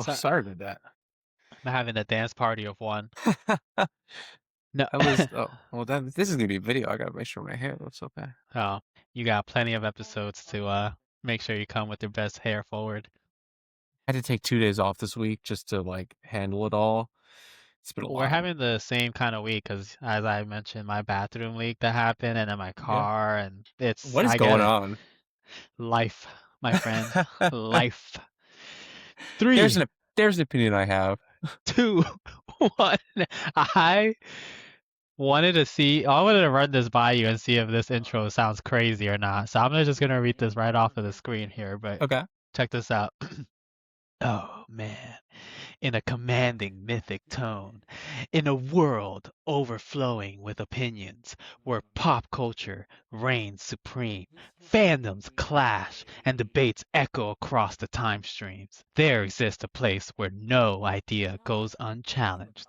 Oh, So sorry about that. I'm having a dance party of one. No, At least, oh, well, this is gonna be a video. I gotta make sure my hair looks okay. oh, you got plenty of episodes to make sure you come with your best hair forward. I had to take 2 days off this week just to like handle it all. It's been a We're lot. having the same kind of week because, as I mentioned, my bathroom leak that happened, and then my Yeah. car, and What is I get going it. on? Life, my friend, life. There's Three, there's an opinion I have. two, one. I I wanted to run this by you and see if this intro sounds crazy or not. So just gonna read this right off of the screen here, but Okay. check this out. Oh man, in a commanding mythic tone, in a world overflowing with opinions, where pop culture reigns supreme, fandoms clash, and debates echo across the time streams, there exists a place where no idea goes unchallenged.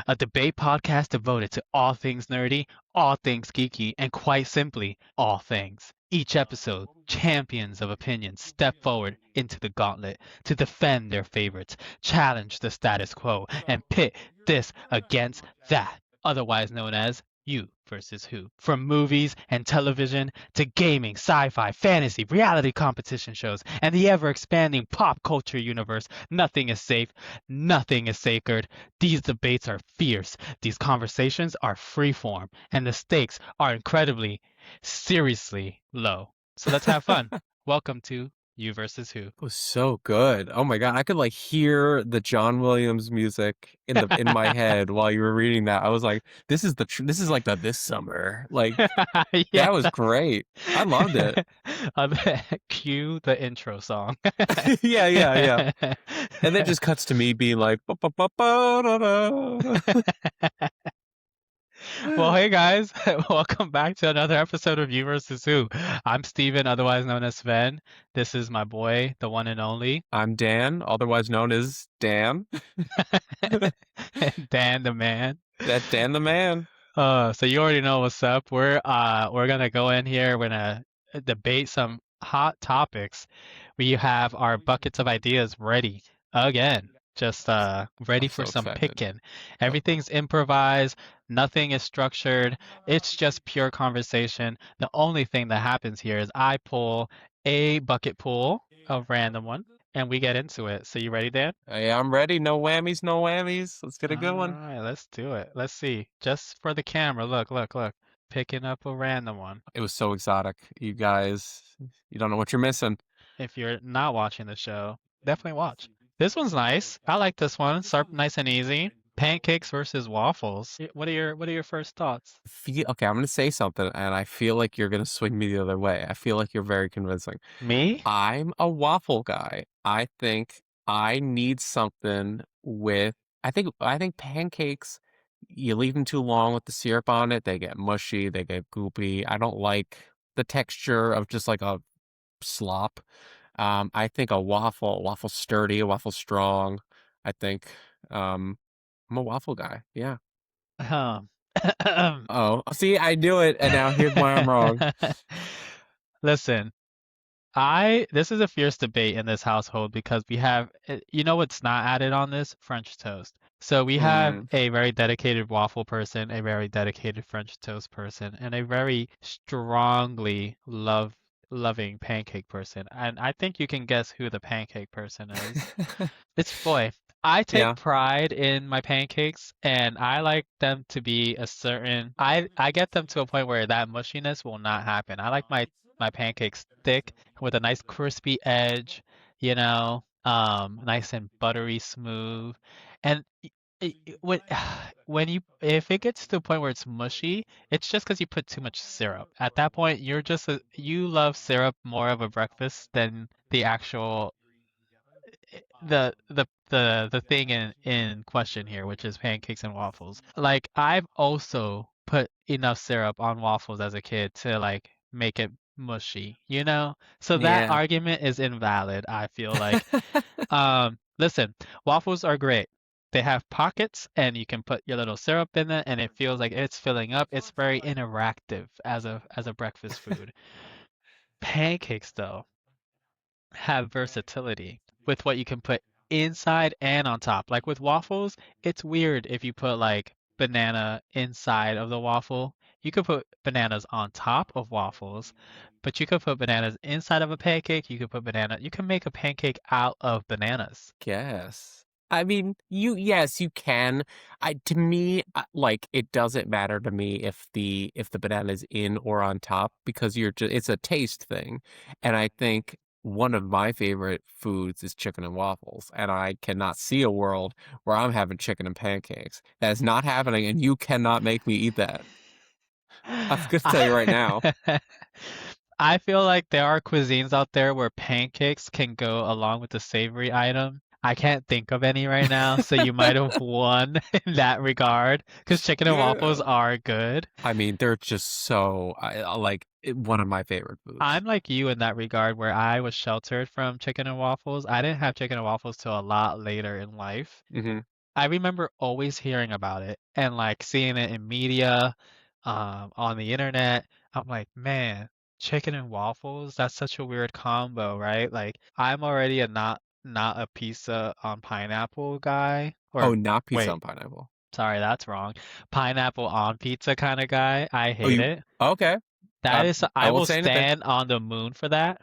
A debate podcast devoted to all things nerdy, all things geeky, and quite simply, all things. Each episode, champions of opinion step forward into the gauntlet to defend their favorites, challenge the status quo, and pit this against that, otherwise known as you versus who. From movies and television to gaming, sci-fi, fantasy, reality competition shows, and the ever-expanding pop culture universe, nothing is safe, nothing is sacred. These debates are fierce, these conversations are freeform, and the stakes are incredibly, seriously low. So let's have fun. Welcome to You versus Who. It was so good. Oh my God. I could like hear the John Williams music in my head while you were reading that. I was like, this is like the this summer. Like Yeah. that was great. I loved it. Cue the intro song. Yeah, yeah, yeah. And then it just cuts to me being like, "Ba, ba, ba, ba, da, Well, da." hey guys, welcome back to another episode of You versus Who. I'm Steven, otherwise known as Sven. This is my boy, the one and only. I'm Dan, otherwise known as Dan. Dan the man. That Dan the man. So you already know what's up. We're gonna go in here. We're gonna debate some hot topics. We have our buckets of ideas ready again. Just ready I'm for so some excited. picking. Oh, Everything's improvised. Nothing is structured. It's just pure conversation. The only thing that happens here is I pull a bucket pool, a random one, and we get into it. So you ready, Dan? hey, I'm ready. No whammies, no whammies. Let's get All a good one. right, let's do it. Let's see. Just for the camera. Look, look, look. Picking up a random one. It was so exotic. You guys, you don't know what you're missing. If you're not watching the show, definitely watch. This one's nice. I like this one. Start nice and easy. Pancakes versus waffles. What are your first thoughts? Okay, I'm gonna say something, and I feel like you're gonna swing me the other way. I feel like you're very convincing. Me? I'm a waffle guy. I think I need something with. I think pancakes. You leave them too long with the syrup on it, they get mushy, they get goopy. I don't like the texture of just like a slop. I think a waffle sturdy, a waffle strong. I think um, I'm a waffle guy. Yeah. Um, Oh, see, I knew it, and now here's why I'm wrong. Listen, this is a fierce debate in this household because we have you know what's not added on this? French toast. So we have Mm, a very dedicated waffle person, a very dedicated French toast person, and a very strongly loving pancake person. And I think you can guess who the pancake person is. It's boy. I take yeah. pride in my pancakes and I like them to be a certain I get them to a point where that mushiness will not happen. I like my pancakes thick with a nice crispy edge, nice and buttery smooth. And when when you if it gets to the point where it's mushy, it's just because you put too much syrup. At that point, you love syrup more of a breakfast than the actual the thing in question here, which is pancakes and waffles. Like I've also put enough syrup on waffles as a kid to like make it mushy, you know? So that Yeah. argument is invalid, I feel like. Listen, waffles are great. They have pockets and you can put your little syrup in it and it feels like it's filling up. It's very interactive as a breakfast food. Pancakes though have versatility with what you can put inside and on top. Like with waffles, it's weird if you put like banana inside of the waffle. You could put bananas on top of waffles, but you could put bananas inside of a pancake. You can make a pancake out of bananas. Guess. I mean, yes, you can. To me, like it doesn't matter to me if the banana is in or on top because you're just it's a taste thing. And I think one of my favorite foods is chicken and waffles, and I cannot see a world where I'm having chicken and pancakes. That is not happening, and you cannot make me eat that. I'm gonna tell you right now. I I feel like there are cuisines out there where pancakes can go along with the savory item. I can't think of any right now, so you might have won in that regard, because chicken and waffles Yeah. are good. I mean, they're just so one of my favorite foods. I'm like you in that regard, where I was sheltered from chicken and waffles. I didn't have chicken and waffles till a lot later in life. Hmm. I remember always hearing about it and like seeing it in media, on the internet. I'm like, man, chicken and waffles, that's such a weird combo, right? Like I'm already a not a pizza on pineapple guy. Oh, Or not pizza wait, on pineapple. sorry, that's wrong. Pineapple on pizza kind of guy. I Oh, hate you it. okay? That I is, I I won't will say anything. stand on the moon for that.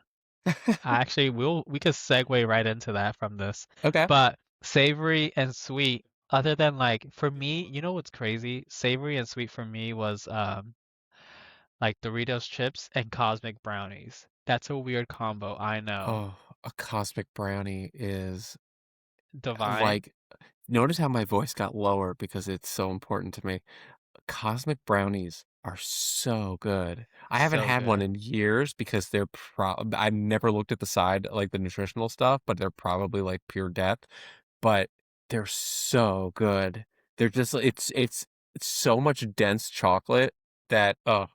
Actually, we could segue right into that from this. Okay. But savory and sweet, other than like for me, you know what's crazy? Savory and sweet for me was like Doritos chips and cosmic brownies. That's a weird combo, I know. Oh, a cosmic brownie is Divine, like. Notice how my voice got lower because it's so important to me. Cosmic brownies are so good. I haven't so had one good. in years because I've never looked at the side, like the nutritional stuff, but they're probably like pure death. But they're so good. They're just it's so much dense chocolate that oh,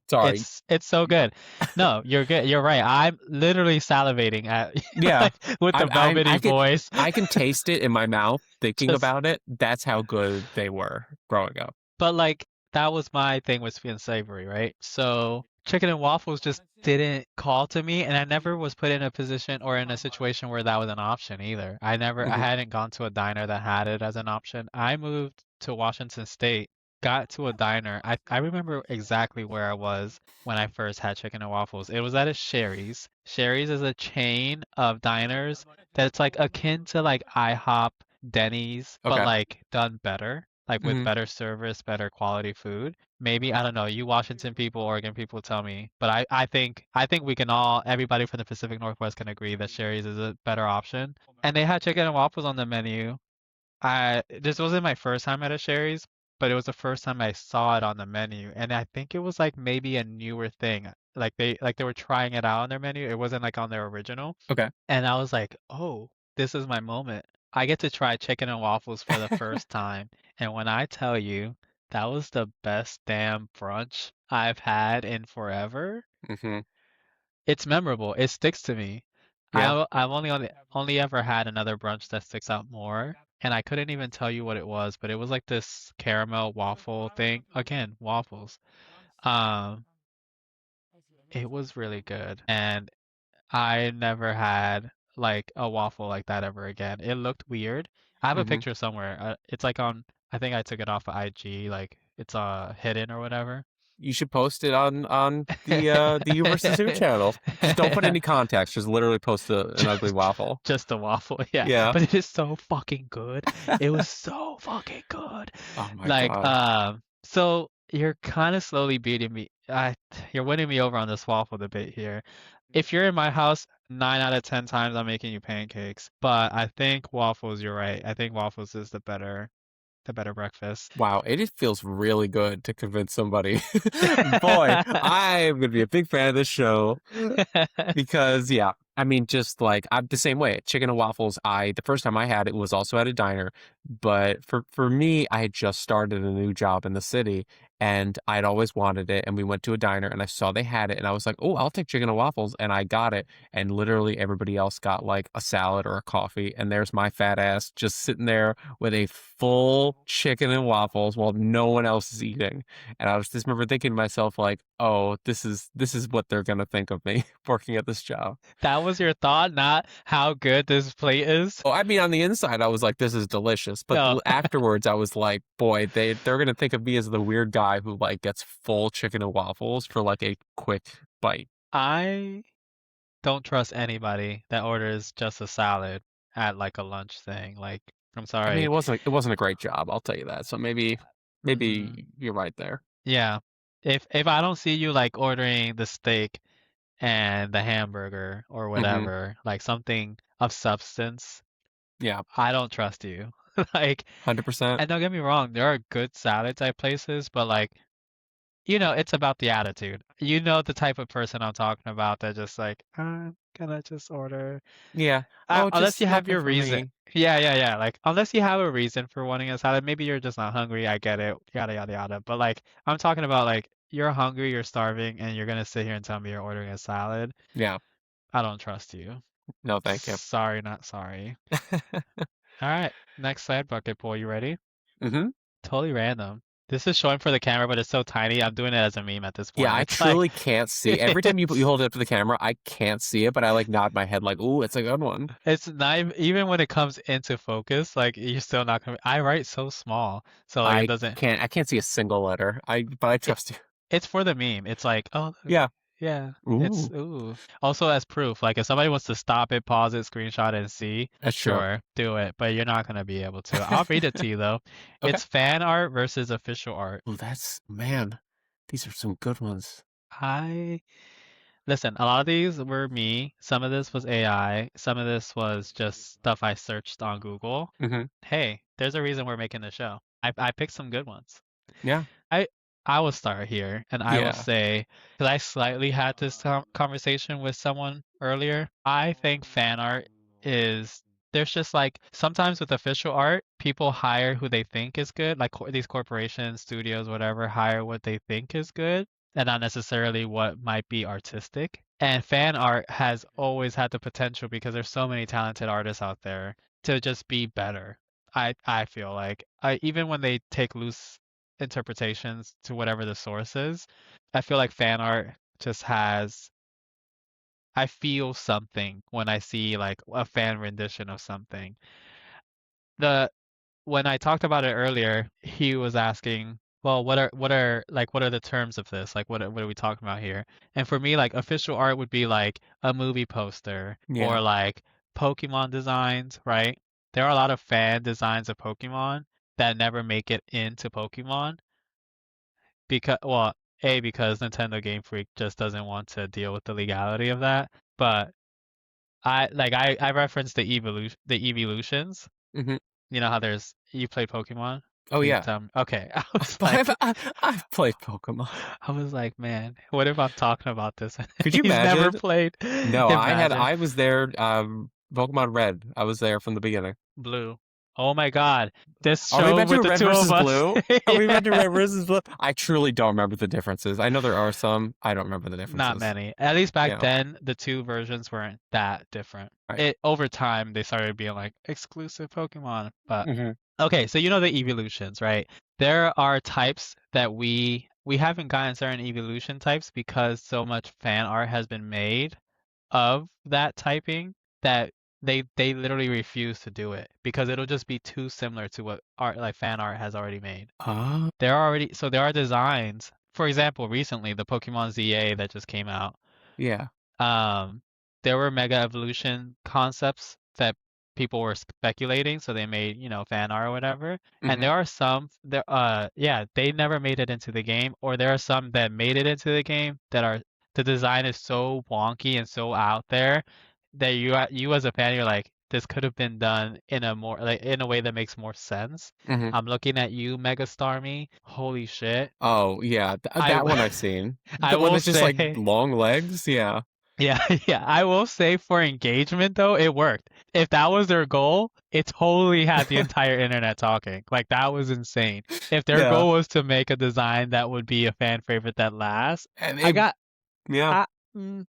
sorry. It's so good. No, you're good. You're right. I'm literally salivating at Yeah. like with the velvety voice. I can taste it in my mouth thinking Just about it. That's how good they were growing up. But like that was my thing with sweet and savory, right? So chicken and waffles just didn't call to me, and I never was put in a position or in a situation where that was an option either. I Mhm. hadn't gone to a diner that had it as an option. I moved to Washington State, got to a diner. I remember exactly where I was when I first had chicken and waffles. It was at a Sherry's. Sherry's is a chain of diners that's like akin to like IHOP, Denny's, but Okay. like done better, like with Mhm. better service, better quality food. Maybe, I don't know, you Washington people, Oregon people tell me, but I think we can all, everybody from the Pacific Northwest can agree that Sherry's is a better option. And they had chicken and waffles on the menu. This wasn't my first time at a Sherry's, but it was the first time I saw it on the menu, and I think it was like maybe a newer thing. Like they were trying it out on their menu. It wasn't like on their original. Okay. And I was like, oh, this is my moment. I get to try chicken and waffles for the first time. And when I tell you that was the best damn brunch I've had in forever, Mhm. it's memorable. It sticks to me. Yeah. I've only ever had another brunch that sticks out more, and I couldn't even tell you what it was, but it was like this caramel waffle thing. Again, waffles. Um, it was really good, and I never had like a waffle like that ever again. It looked weird. I have a Mhm. picture somewhere. It's like on, I think I took it off of IG, like it's hidden or whatever. You should post it on the U versus Who channel. Just don't put any context. Just literally post an ugly Just waffle. just a waffle, yeah. Yeah. But it is so fucking good. It was so fucking good. Oh my Like, God. so you're kind of slowly beating me. You're winning me over on this waffle debate here. If you're in my house, 9 out of 10 times I'm making you pancakes. But I think waffles, you're right. I think waffles is the better breakfast. Wow, it just feels really good to convince somebody. Boy, I am gonna be a big fan of this show. Because yeah, I mean, just like I'm the same way. Chicken and waffles. The first time I had it was also at a diner, but for me, I had just started a new job in the city, and I'd always wanted it. And we went to a diner, and I saw they had it, and I was like, "Oh, I'll take chicken and waffles," and I got it. And literally everybody else got like a salad or a coffee, and there's my fat ass just sitting there with a full chicken and waffles while no one else is eating. And I was just remember thinking to myself like, "Oh, this is what they're gonna think of me working at this job." was your thought, not how good this plate is? Oh, I mean, on the inside, I was like, "This is delicious," but No, afterwards, I was like, "Boy, they're gonna think of me as the weird guy who like gets full chicken and waffles for like a quick bite." I don't trust anybody that orders just a salad at like a lunch thing. Like, I'm I mean, sorry. it wasn't a great job, I'll tell you that. So Mm-mm. maybe you're right there. Yeah. If I don't see you like ordering the steak and the hamburger or Hmm. whatever, like something of substance, Yeah, I don't trust you. Like, 100%. and don't get me wrong, there are good salad type places, but like, it's about the attitude. You know the type of person I'm talking about that just like, I'm gonna just order. Yeah. Oh, Unless you just have nothing your for reason. me. Yeah, yeah, yeah. Like, unless you have a reason for wanting a salad, maybe you're just not hungry. I get it. Yada, yada, yada. But like, I'm talking about like, you're hungry, you're starving, and you're gonna sit here and tell me you're ordering a salad. Yeah. I don't trust you. No, thank you. Sorry, not sorry. All right, next side bucket poll. You ready? Hmm. Totally random. This is showing for the camera, but it's so tiny. I'm doing it as a meme at this Yeah, point. I It's like, truly can't see. Every time you it's hold it up to the camera, I can't see it, but I like nod my head like, "Ooh, it's a good one." it's not even when it comes into focus, like you're still not gonna. I write so small, so like it doesn't. I can't see a single letter. But I It, trust you. it's for the meme. It's like, oh, look, Yeah. yeah, it's Ooh, ooh. Also as proof, like if somebody wants to stop it, pause it, screenshot it, and see, that's true. sure, do it. But you're not gonna be able to. I'll read it to you though. Okay. It's fan art versus official art. Oh, man. These are some good ones. I Listen, a lot of these were me. Some of this was AI. Some of this was just stuff I searched on Google. Hmm. Hey, there's a reason we're making the show. I picked some good ones. Yeah. I I will start here, and I will Yeah. say, because I slightly had this conversation with someone earlier. I think fan art is there's just like sometimes with official art, people hire who they think is good, like these corporations, studios, whatever, hire what they think is good, and not necessarily what might be artistic. And fan art has always had the potential because there's so many talented artists out there to just be better. I feel like even when they take loose interpretations to whatever the source is. I feel like fan art just has I feel something when I see like a fan rendition of something. The When I talked about it earlier, he was asking, well, what are the terms of this? Like what are we talking about here? And for me, like official art would be like a movie poster or Yeah. like Pokemon designs, right? There are a lot of fan designs of Pokemon that never make it into Pokemon because because Nintendo Game Freak just doesn't want to deal with the legality of that. But I referenced the evolutions. Hmm. You know how you play Pokemon? Oh Please yeah. tell me. Okay, I've played Pokemon. I was like, man, what if I'm talking about this and Could you he's never imagine? played? No, Imagine I was there. Pokemon Red. I was there from the beginning. Blue. Oh my God, this Are we show about to with do the Red two of versus us. Blue? Are we about to do Yeah. Red versus Blue? I truly don't remember the differences. I know there are some. I don't remember the Not differences. many. At least back Yeah. then, the two versions weren't that different. Right. It over time they started being like exclusive Pokemon. But Hmm. okay, so you know the evolutions, right? There are types that we haven't gotten certain evolution types because so much fan art has been made of that typing that they literally refuse to do it because it'll just be too similar to what art like fan art has already made. Ah. There are designs. For example, recently the Pokemon ZA that just came out, Yeah. um, there were Mega Evolution concepts that people were speculating, so they made, fan art or whatever. And Hmm. there are some yeah, they never made it into the game, or there are some that made it into the game that are the design is so wonky and so out there that you as a fan, you're like, this could have been done in a more like in a way that makes more sense. Hmm. I'm looking at you, Mega Starmie. Holy shit. Oh yeah, I that one I've seen. I The one will that's just like say long legs. Yeah. yeah, yeah. I will say for engagement though, it worked. If that was their goal, it totally had the entire internet talking. Like that was insane. If their Yeah. goal was to make a design that would be a fan favorite that lasts, And I it. got Yeah. I mm,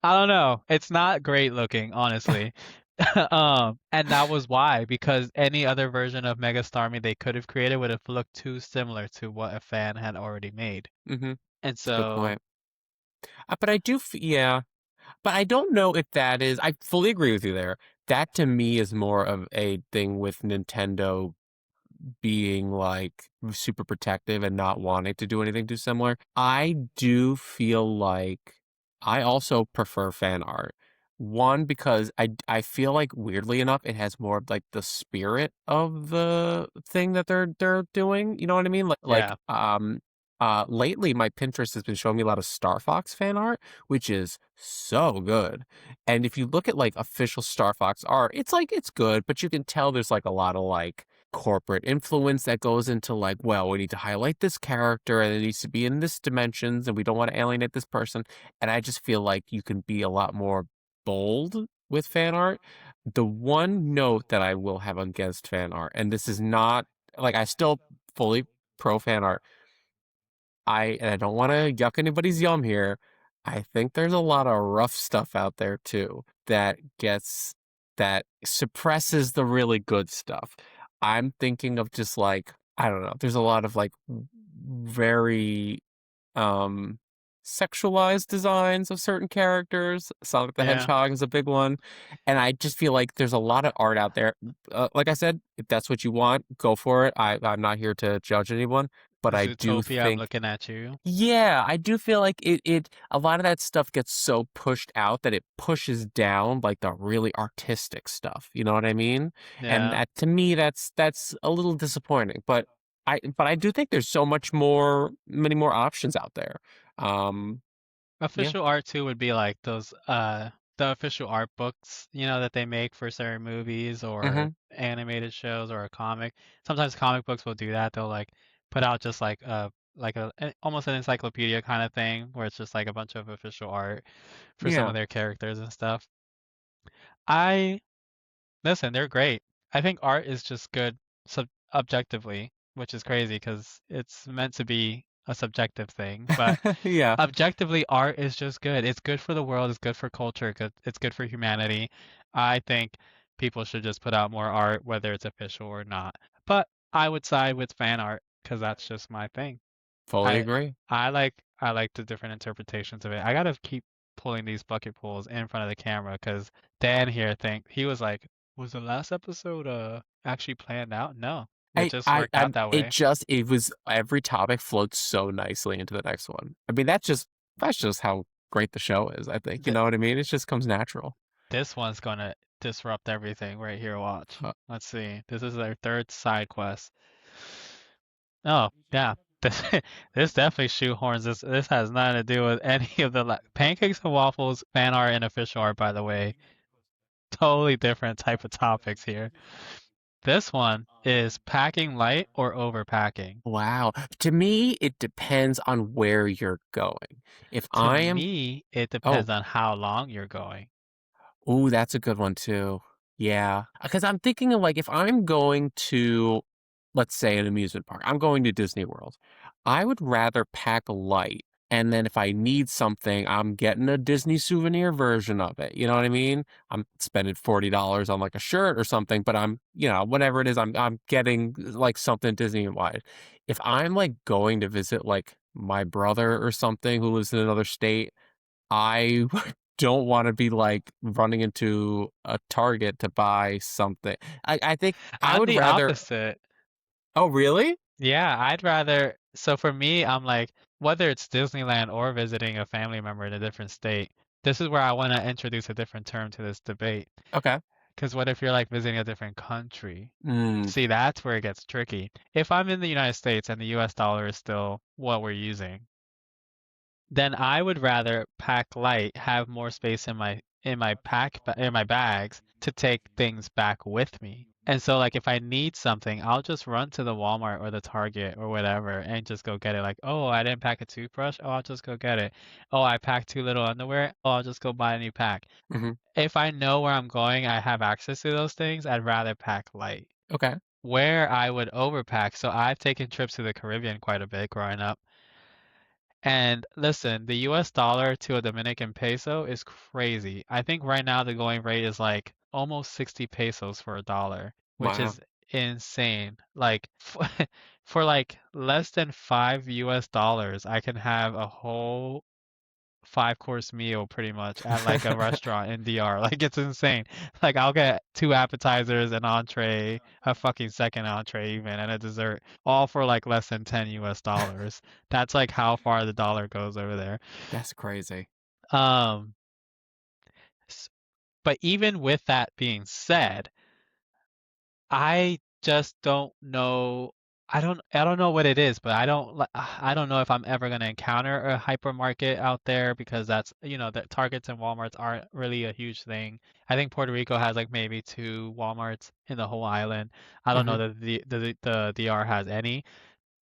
I don't know. It's not great looking, honestly. And that was why, because any other version of Mega Starmie they could have created would have looked too similar to what a fan had already made. Hmm. And It's a good so point. But I do. Yeah. but I don't know if that is I fully agree with you there. That to me is more of a thing with Nintendo being, like, super protective and not wanting to do anything too similar. I do feel like I also prefer fan art. One, because I feel like, weirdly enough, it has more of, like, the spirit of the thing that they're doing, you know what I mean? Yeah, Lately, my Pinterest has been showing me a lot of Star Fox fan art, which is so good, and if you look at, like, official Star Fox art, it's, like, it's good, but you can tell there's, like, a lot of, like, corporate influence that goes into like, well, we need to highlight this character and it needs to be in this dimensions and we don't want to alienate this person. And I just feel like you can be a lot more bold with fan art. The one note that I will have against fan art, and this is not like I still fully pro fan art, I don't wanna yuck anybody's yum here. I think there's a lot of rough stuff out there too that suppresses the really good stuff. I'm thinking of just, like, I don't know, there's a lot of, like, very, um, sexualized designs of certain characters. Sonic the yeah. Hedgehog is a big one, and I just feel like there's a lot of art out there. Like I said, if that's what you want, go for it. I'm not here to judge anyone, but I do Zootopia, I'm think looking at you. yeah, I do feel like it a lot of that stuff gets so pushed out that it pushes down, like, the really artistic stuff, you know what I mean? And Yeah. that to me, that's a little disappointing, but I do think there's so much more many more options out there. Um, yeah. Official art too would be like those the official art books, that they make for certain movies or Mhm. animated shows or a comic. Sometimes comic books will do that. They'll like put out just almost an encyclopedia kind of thing where it's just like a bunch of official art for some Yeah. of their characters and stuff. I Listen, they're great. I think art is just good objectively, which is crazy because it's meant to be a subjective thing, but Yeah. objectively, art is just good. It's good for the world, it's good for culture, it's good for humanity. I think people should just put out more art, whether it's official or not. But I would side with fan art because that's just my thing. Fully I agree. I like the different interpretations of it. I gotta keep pulling these bucket pulls in front of the camera because Dan here he was like, was the last episode actually planned out? No, it just worked out that way. It was every topic floats so nicely into the next one. I mean, that's just how great the show is, I think, you Th know what I mean? It just comes natural. This one's gonna disrupt everything right here. Watch. Uh, Let's see. This is their third side quest. Oh, yeah. This this definitely shoehorns this. This has nothing to do with any of the pancakes and waffles fan art and official art, by the way. Totally different type of topics here. This one is packing light or overpacking. wow. To me, it depends on where you're going. If To I am me, it oh, depends on how long you're going. ooh, that's a good one too. Yeah, because I'm thinking of, like, if I'm going to, let's say, an amusement park, I'm going to Disney World, I would rather pack light, and then if I need something, I'm getting a Disney souvenir version of it, you know what I mean? I'm spending $40 on, like, a shirt or something, but whatever it is, I'm getting, like, something Disney-wide. If I'm, like, going to visit, like, my brother or something who lives in another state, I don't wanna be, like, running into a Target to buy something. I think I I'm would the rather opposite. oh, really? Yeah, I'd rather. So for me, I'm like, whether it's Disneyland or visiting a family member in a different state, this is where I want to introduce a different term to this debate. Okay. Because what if you're like visiting a different country? Mm, See, that's where it gets tricky. If I'm in the United States and the US dollar is still what we're using, then I would rather pack light, have more space in my bags to take things back with me. And so like if I need something, I'll just run to the Walmart or the Target or whatever and just go get it. Like, oh, I didn't pack a toothbrush. Oh, I'll just go get it. Oh, I packed too little underwear. Oh, I'll just go buy a new pack. mhm, If I know where I'm going, I have access to those things, I'd rather pack light. okay. Where I would overpack, so I've taken trips to the Caribbean quite a bit growing up. And listen, the US dollar to a Dominican peso is crazy. I think right now the going rate is like almost 60 pesos for a dollar, which Wow. is insane. Like for like less than 5 US dollars, I can have a whole 5-course meal pretty much at like a restaurant in DR. Like it's insane. Like I'll get two appetizers, an entree, a fucking second entree even, and a dessert, all for like less than 10 US dollars. That's like how far the dollar goes over there. That's crazy. Um, s- but even with that being said, I just don't know. I don't know what it is, but I don't know if I'm ever gonna encounter a hypermarket out there because that's, the Targets and Walmarts aren't really a huge thing. I think Puerto Rico has like maybe two Walmarts in the whole island. I don't know Hmm. that the DR has any.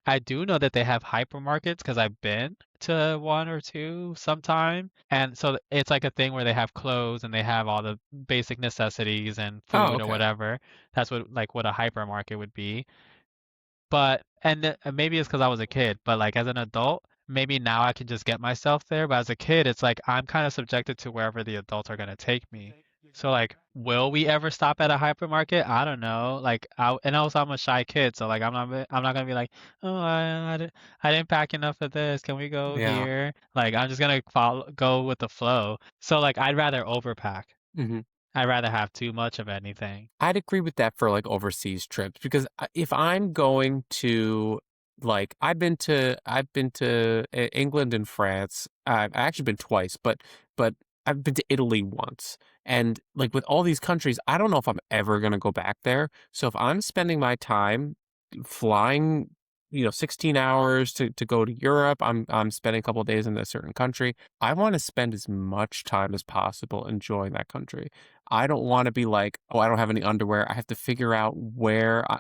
I do know that they have hypermarkets because I've been to one or two sometime. And so it's like a thing where they have clothes and they have all the basic necessities and Oh, food or okay. whatever. That's what a hypermarket would be. But maybe it's because I was a kid, but like as an adult, maybe now I can just get myself there. But as a kid, it's like I'm kind of subjected to wherever the adults are gonna take me. So like, will we ever stop at a hypermarket? I don't know. Like, and also I'm a shy kid, so like I'm not gonna be like, oh, I didn't pack enough of this. Can we go Yeah. here? Like, I'm just gonna go with the flow. So like, I'd rather overpack. Hmm. I'd rather have too much of anything. I'd agree with that for like overseas trips because if I'm going to like I've been to England and France. I've actually been twice, but I've been to Italy once. And like with all these countries, I don't know if I'm ever going to go back there. So if I'm spending my time flying, 16 hours to go to Europe, I'm spending a couple of days in a certain country. I want to spend as much time as possible enjoying that country. I don't want to be like, oh, I don't have any underwear. I have to figure out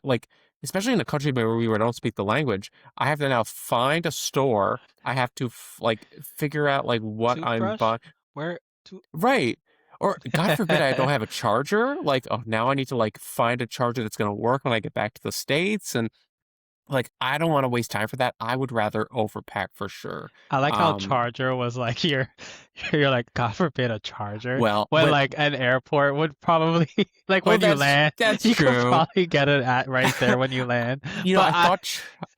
like, especially in a country where we don't speak the language, I have to now find a store. I have to like figure out like what I'm Toothbrush? buying. Where to? Right. Or God forbid I don't have a charger. Like, oh, now I need to like find a charger that's going to work when I get back to the States. And like, I don't want to waste time for that. I would rather overpack for sure. I like how Um, charger was like you're like, God forbid a charger. well, When but like an airport would probably like oh, when you that's land, that's you could true. probably get it at right there when you land. But I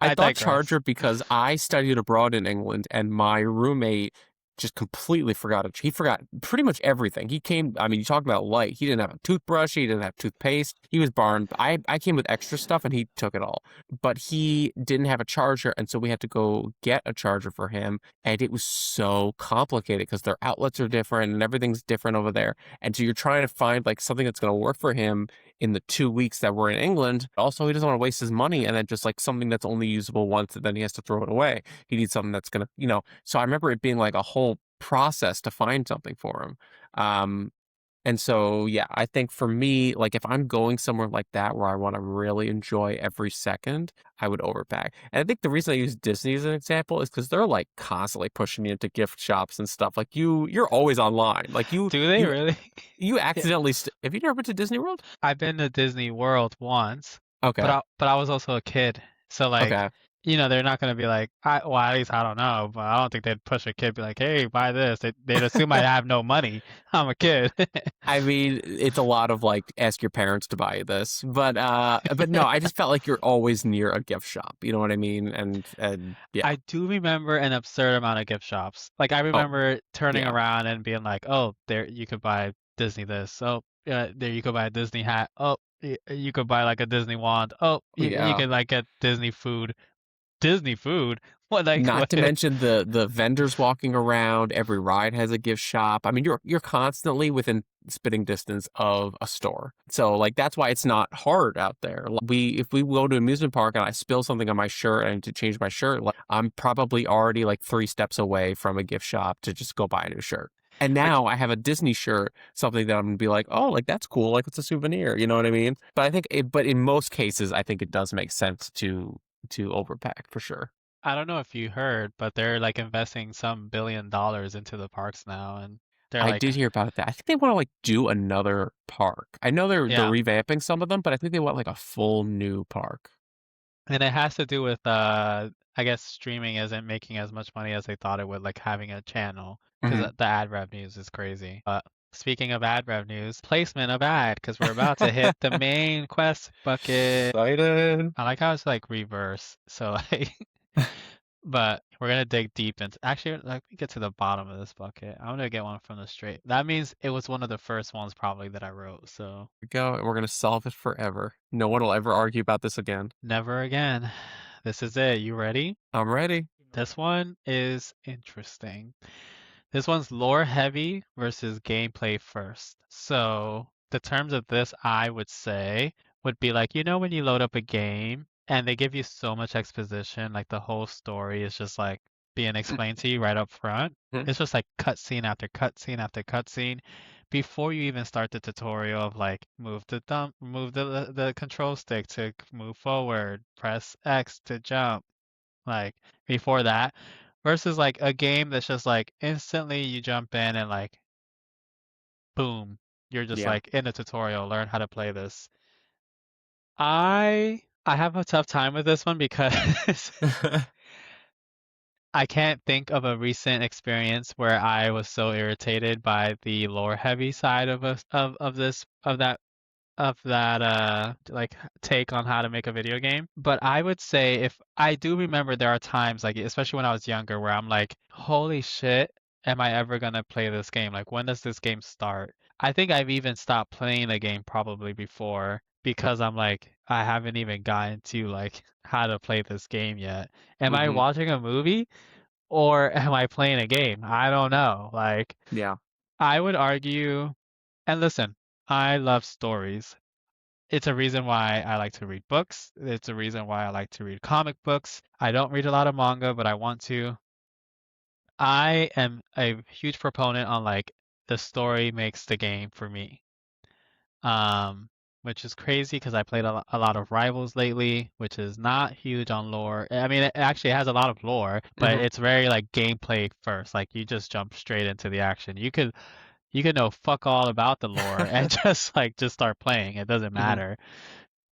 I thought digress. Charger because I studied abroad in England and my roommate just completely forgot it. He forgot pretty much everything. He came, I mean, you talk about light. He didn't have a toothbrush, he didn't have toothpaste. He was barred. I came with extra stuff and he took it all. But he didn't have a charger, and so we had to go get a charger for him. And it was so complicated because their outlets are different and everything's different over there. And so you're trying to find like something that's going to work for him in the 2 weeks that we're in England. Also, he doesn't want to waste his money and then just like something that's only usable once and then he has to throw it away. He needs something that's gonna, So I remember it being like a whole process to find something for him. Um, and so yeah, I think for me, like if I'm going somewhere like that where I want to really enjoy every second, I would overpack. And I think the reason I use Disney as an example is because they're like constantly pushing you into gift shops and stuff. Like you're always online. Like Do they you really? you Yeah. accidentally have you never been to Disney World? I've been to Disney World once, but Okay. I was also a kid. So like, Okay. they're not gonna be like, well, at least I don't know, but I don't think they'd push a kid be like, hey, buy this. They'd assume I'd have no money. I'm a kid. I mean, it's a lot of like ask your parents to buy you this. But no, I just felt like you're always near a gift shop. You know what I mean? And yeah. I do remember an absurd amount of gift shops. Like I Oh, remember turning yeah. around and being like, "Oh, there you could buy Disney this. Oh, there you could buy a Disney hat. Oh, you could buy like a Disney wand. Oh, you Yeah. could like get Disney food. Disney food? What like Not what?" to mention the vendors walking around. Every ride has a gift shop. I mean, you're constantly within spitting distance of a store. So like that's why it's not hard out there. Like, if we go to an amusement park and I spill something on my shirt and I need to change my shirt, like, I'm probably already like 3 steps away from a gift shop to just go buy a new shirt. And Like now I have a Disney shirt, something that I'm gonna be like, oh, like that's cool, like it's a souvenir. You know what I mean? But in most cases, I think it does make sense to overpack for sure. I don't know if you heard, but they're like investing some $1 billion into the parks now, and they're I like, did hear about that. I think they want to like do another park. I know they're yeah. revamping some of them, but I think they want like a full new park. And it has to do with I guess streaming isn't making as much money as they thought it would, like having a channel, because Hmm. the ad revenues is crazy. But speaking of ad revenues, placement of ad, because we're about to hit the main quest bucket. Excited. I like how it's like reverse. So like But we're gonna dig deep into. Actually, let me get to the bottom of this bucket. I'm gonna get one from the straight. That means it was one of the first ones probably that I wrote. So We go, and we're gonna solve it forever. No one will ever argue about this again. never again. This is it. You ready? I'm ready. This one is interesting. This one's lore heavy versus gameplay first. So the terms of this, I would say, would be like, when you load up a game and they give you so much exposition, like the whole story is just like being explained to you right up front. It's just like cutscene after cutscene after cutscene before you even start the tutorial of like move the control stick to move forward, press X to jump, like before that, versus like a game that's just like instantly you jump in and like boom, you're just Yeah. like in a tutorial, learn how to play this. I have a tough time with this one because I can't think of a recent experience where I was so irritated by the lore heavy side of us of that like take on how to make a video game. But I would say if I do remember there are times like especially when I was younger where I'm like, holy shit, am I ever gonna play this game? Like when does this game start? I think I've even stopped playing the game probably before because I'm like, I haven't even gotten to like how to play this game yet. Am I hmm watching a movie or am I playing a game? I don't know. Like Yeah. I would argue, and listen, I love stories. It's a reason why I like to read books. It's a reason why I like to read comic books. I don't read a lot of manga, but I want to. I am a huge proponent on like the story makes the game for me. Um, which is crazy because I played a lot of Rivals lately, which is not huge on lore. I mean, it actually has a lot of lore, but hmm it's very like gameplay first. Like you just jump straight into the action. You could know fuck all about the lore and just start playing. It doesn't hmm matter.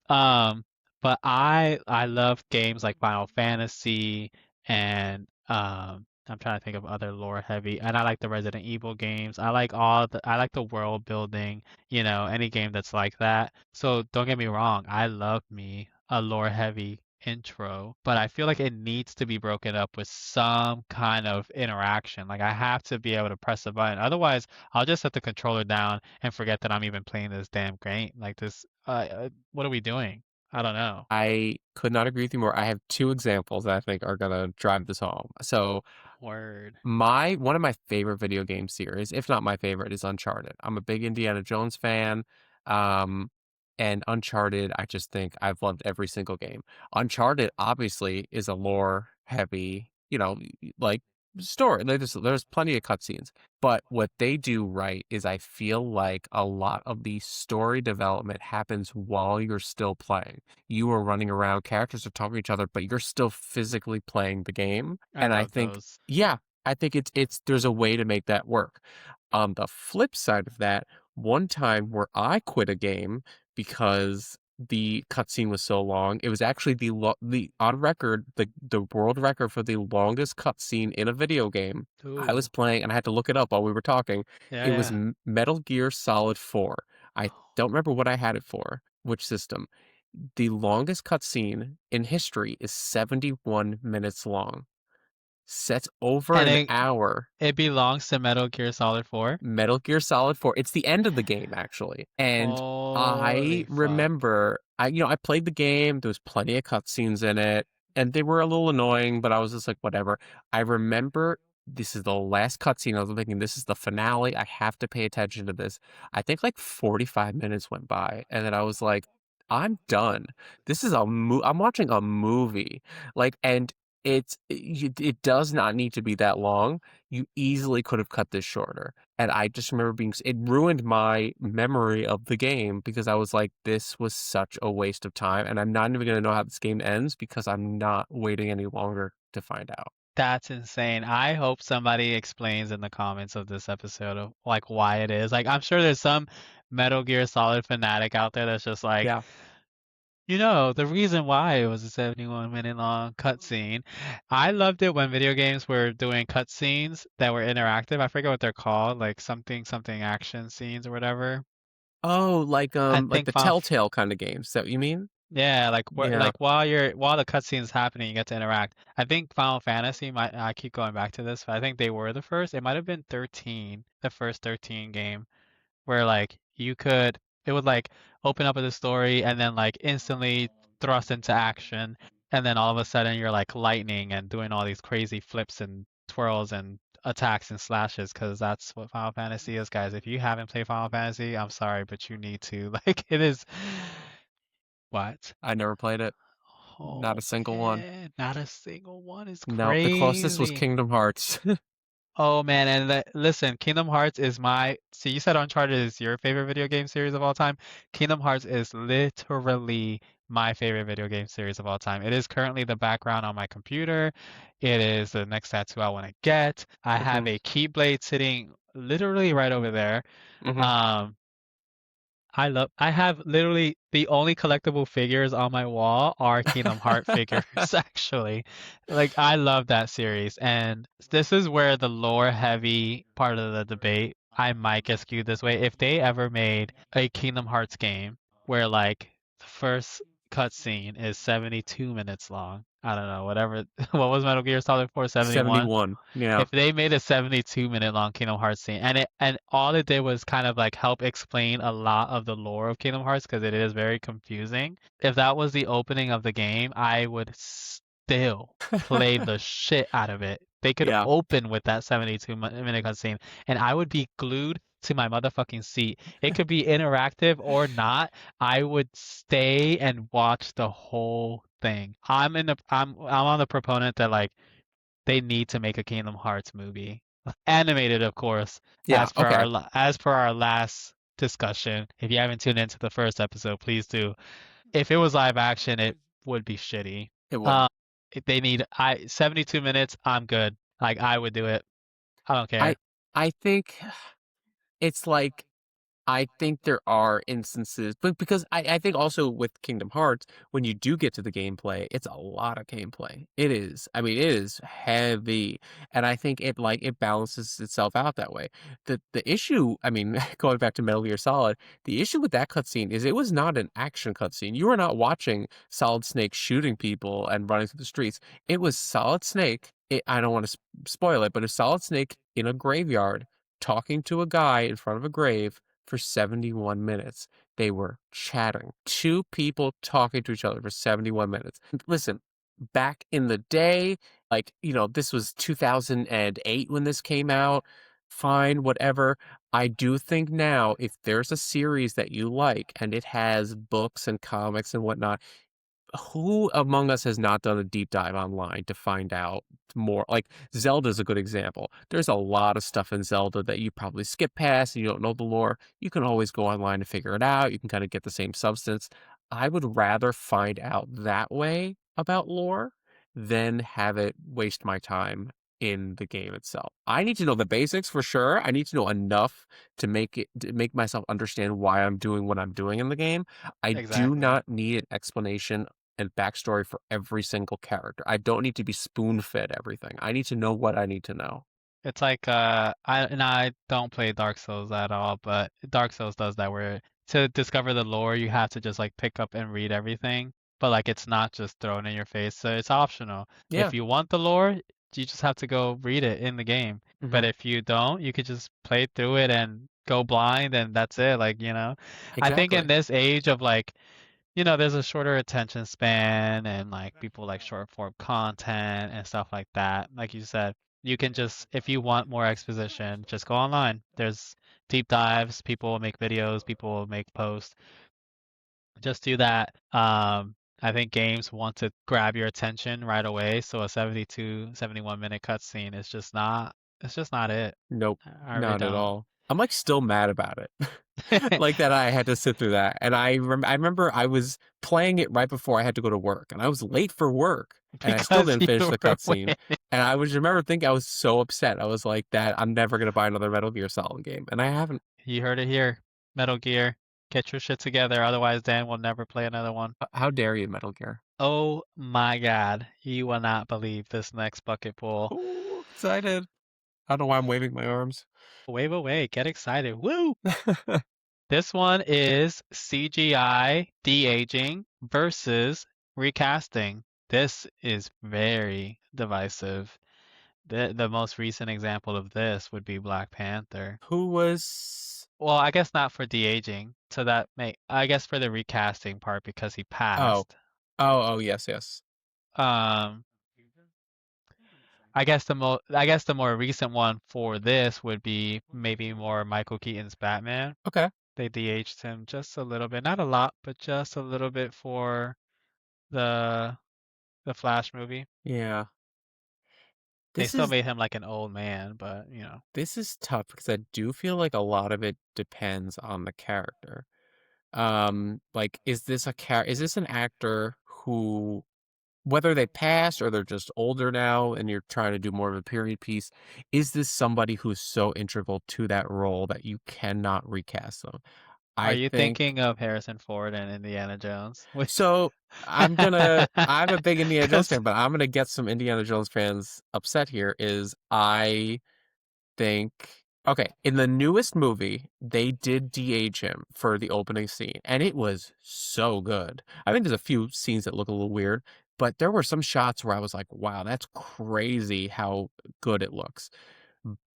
Um, but I love games like Final Fantasy and I'm trying to think of other lore heavy, and I like the Resident Evil games. I like the world building, any game that's like that. So don't get me wrong, I love me a lore heavy intro, but I feel like it needs to be broken up with some kind of interaction. Like I have to be able to press a button. Otherwise, I'll just set the controller down and forget that I'm even playing this damn game. Like this, what are we doing? I don't know. I could not agree with you more. I have two examples that I think are gonna drive this home. So Word. my one of my favorite video game series, if not my favorite, is Uncharted. I'm a big Indiana Jones fan. Um, and Uncharted, I just think I've loved every single game. Uncharted obviously is a lore heavy, like story. There's plenty of cutscenes. But what they do right is I feel like a lot of the story development happens while you're still playing. You are running around, characters are talking to each other, but you're still physically playing the game. I And I love think those. yeah, I think it's there's a way to make that work. On the flip side of that, one time where I quit a game because the cutscene was so long, it was actually the on record the world record for the longest cutscene in a video game. I was Ooh. playing and I had to look it up while we were talking. Yeah, It was yeah. Metal Gear Solid 4. I don't remember what I had it for, which system. The longest cutscene in history is 71 minutes long. Sets over And an it hour. it belongs to Metal Gear Solid 4. Metal Gear Solid 4. It's the end of the game, actually. And I Holy fuck. remember, I played the game. There was plenty of cutscenes in it, and they were a little annoying, but I was just like, whatever. I remember this is the last cutscene. I was thinking, this is the finale. I have to pay attention to this. I think like 45 minutes went by, and then I was like, I'm done. This is I'm watching a movie. And it does not need to be that long. You easily could have cut this shorter. And I just remember it ruined my memory of the game because I was like, this was such a waste of time. And I'm not even going to know how this game ends because I'm not waiting any longer to find out. That's insane. I hope somebody explains in the comments of this episode of like why it is. Like I'm sure there's some Metal Gear Solid fanatic out there that's just like, Yeah. the reason why it was a 71-minute long cutscene. I loved it when video games were doing cutscenes that were interactive. I forget what they're called, like something something action scenes or whatever. Oh, I like think the Telltale kind of games. Is that what you mean? Yeah, Yeah. like while the cutscene's happening, you get to interact. I think Final Fantasy might I keep going back to this, but I think they were the first. It might have been 13, the first 13 game where like you could it would like open up with a story and then like instantly thrust into action and then all of a sudden you're like lightning and doing all these crazy flips and twirls and attacks and slashes because that's what Final Fantasy is, guys. If you haven't played Final Fantasy, I'm sorry, but you need to. Like it is what? I never played it. Not Oh a single one. man, not a single one is No, the closest was crazy. Kingdom Hearts. Oh man, and listen, Kingdom Hearts is my. See, you said Uncharted is your favorite video game series of all time. Kingdom Hearts is literally my favorite video game series of all time. It is currently the background on my computer. It is the next tattoo I want to get. I have hmm a Keyblade sitting literally right over there. hmm Um, I have literally the only collectible figures on my wall are Kingdom Heart figures, actually. Like I love that series. And this is where the lore heavy part of the debate I might get skewed this way. If they ever made a Kingdom Hearts game where like the first cutscene is 72 minutes long. I don't know, whatever. What was Metal Gear Solid 4, 71? 71. Yeah. If they made a 72-minute long Kingdom Hearts scene and all it did was kind of like help explain a lot of the lore of Kingdom Hearts because it is very confusing. If that was the opening of the game, I would still play the shit out of it. They could Yeah. open with that 72-minute cutscene and I would be glued to my motherfucking seat. It could be interactive or not. I would stay and watch the whole thing. I'm on the proponent that like they need to make a Kingdom Hearts movie. Animated, of course, Yeah. Okay. as per our last discussion. If you haven't tuned into the first episode, please do. If it was live action, it would be shitty. It would. Um, if they need I 72 minutes, I'm good. Like I would do it. I don't I care. I think it's like I think there are instances, but because I think also with Kingdom Hearts, when you do get to the gameplay, it's a lot of gameplay. It is. I mean, it is heavy, and I think it balances itself out that way. The issue, I mean, going back to Metal Gear Solid, the issue with that cutscene is it was not an action cutscene. You were not watching Solid Snake shooting people and running through the streets. It was Solid Snake. I don't want to spoil it, but a Solid Snake in a graveyard talking to a guy in front of a grave for 71 minutes. They were chatting. Two people talking to each other for 71 minutes. Listen, back in the day, like, this was 2008 when this came out. Fine, whatever. I do think now, if there's a series that you like and it has books and comics and whatnot, who among us has not done a deep dive online to find out more? Like Zelda's a good example. There's a lot of stuff in Zelda that you probably skip past and you don't know the lore. You can always go online to figure it out. You can kind of get the same substance. I would rather find out that way about lore than have it waste my time in the game itself. I need to know the basics for sure. I need to know enough to make myself understand why I'm doing what I'm doing in the game. I do Exactly. not need an explanation and backstory for every single character. I don't need to be spoon-fed everything. I need to know what I need to know. It's like I don't play Dark Souls at all, but Dark Souls does that where to discover the lore you have to just like pick up and read everything, but like it's not just thrown in your face, so it's optional. Yeah. If you want the lore, you just have to go read it in the game. But hmm if you don't, you could just play through it and go blind and that's it, like, I think in Exactly. this age of like there's a shorter attention span and like people like short form content and stuff like that. Like you said, you can just, if you want more exposition, just go online. There's deep dives, people will make videos, people will make posts. Just do that. I think games want to grab your attention right away. So a 72, 71-minute cutscene is it's just not it. Nope. I really Not at don't. all. I'm like still mad about it. Like that I had to sit through that. And I remember I was playing it right before I had to go to work and I was late for work and I still Because didn't you finish the were cutscene. waiting. And I was remember thinking I was so upset. I was like that I'm never gonna buy another Metal Gear Solid game. And I haven't. You heard it here. Metal Gear. Get your shit together, otherwise Dan will never play another one. How dare you, Metal Gear? Oh my god, you will not believe this next bucket pool. Oh, excited. I don't know why I'm waving my arms. Wave away, get excited. Woo! This one is CGI de-aging versus recasting. This is very divisive. The most recent example of this would be Black Panther. Who was Well, I guess not for de-aging, so that may I guess for the recasting part because he oh. passed. Oh, yes, yes. Um, I guess the more recent one for this would be maybe more Michael Keaton's Batman. Okay. They de-aged him just a little bit, not a lot, but just a little bit for the the Flash movie. Yeah. They This still is made him like an old man, but you know. this is tough because I do feel like a lot of it depends on the character. Like, is this an actor who, whether they passed or they're just older now and you're trying to do more of a period piece, is this somebody who's so integral to that role that you cannot recast them? Are I you think thinking of Harrison Ford and Indiana Jones? Which so. I'm a big Indiana Jones because fan, but I'm gonna get some Indiana Jones fans upset here. Is I think okay, in the newest movie, they did de-age him for the opening scene, and it was so good. I think there's a few scenes that look a little weird, but there were some shots where I was like, "Wow, that's crazy how good it looks."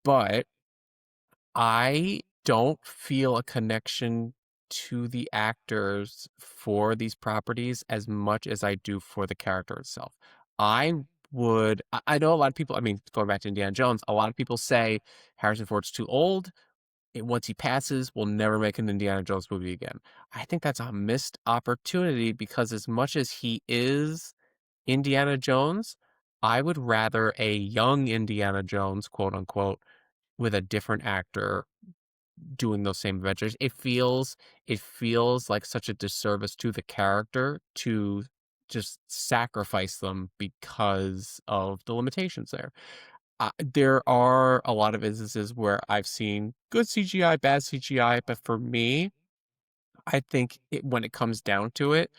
But I don't feel a connection to the actors for these properties as much as I do for the character itself. I know a lot of people, I mean, going back to Indiana Jones, a lot of people say Harrison Ford's too old. And once he passes, we'll never make an Indiana Jones movie again. I think that's a missed opportunity because as much as he is Indiana Jones, I would rather a young Indiana Jones, quote unquote, with a different actor doing those same adventures. It feels like such a disservice to the character to just sacrifice them because of the limitations there. There are a lot of instances where I've seen good CGI, bad CGI, but for me, I think when it comes down to it,